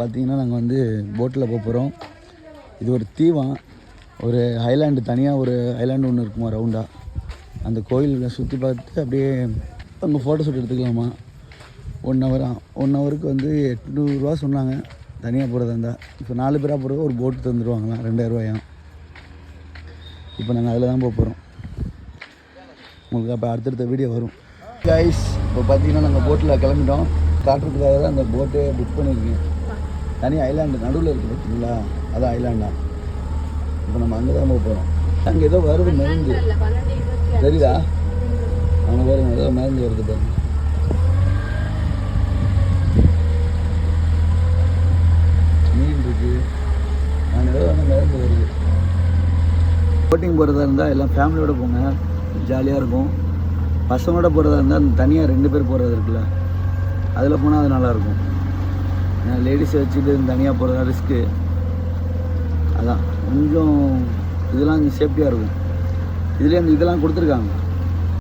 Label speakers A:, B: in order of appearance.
A: பார்த்தீங்கன்னா நாங்கள் வந்து போட்டில் போக போகிறோம். இது ஒரு தீவம், ஒரு ஐலாண்டு, தனியாக ஒரு ஐலாண்டு ஒன்று இருக்குமா ரவுண்டாக. அந்த கோயிலில் சுற்றி பார்த்து அப்படியே அங்கே ஃபோட்டோ ஷூட் எடுத்துக்கலாமா. 1 ஹவருக்கு வந்து 800 ரூபா சொன்னாங்க தனியாக போகிறதா இருந்தால். இப்போ 4 பேராக போகிறது ஒரு போட்டு தந்துடுவாங்களாம், 2000 ரூபாயாம். இப்போ நாங்கள் அதில் தான் போக போகிறோம். உங்களுக்கு அப்போ அடுத்தடுத்த வீடியோ வரும் கைஸ். இப்போ பார்த்தீங்கன்னா நாங்கள் போட்டில் கிளம்பிட்டோம். காட்டுறதுக்காக தான் அந்த போட்டே புக் பண்ணியிருக்கேன். தனி ஐலாண்டு நடுவில் இருக்குது பார்த்தீங்களா, அதான் ஐலாண்டா. இப்போ நம்ம அங்கே தான் போக போகிறோம். அங்கே ஏதோ வருது மருந்து, தெரியுதா? அங்கே பாருங்க, ஏதோ மருந்து வருது பாருங்க. மீன் இருக்குது, அங்கே ஏதோ மருந்து வருது. போட்டிங் போகிறதா இருந்தால் எல்லாம் ஃபேமிலியோடு போங்க, ஜாலியாக இருக்கும். பசங்களோட போகிறதா இருந்தால் தனியாக 2 பேர் போகிறது இருக்குல்ல, அதில் போனால் அது நல்லாயிருக்கும். ஏன்னா லேடிஸை வச்சுட்டு தனியாக போகிறதா ரிஸ்க்கு. அதான் கொஞ்சம் இதெல்லாம் சேஃப்டியாக இருக்கும். இதுலேயே அந்த இதெல்லாம் கொடுத்துருக்காங்க.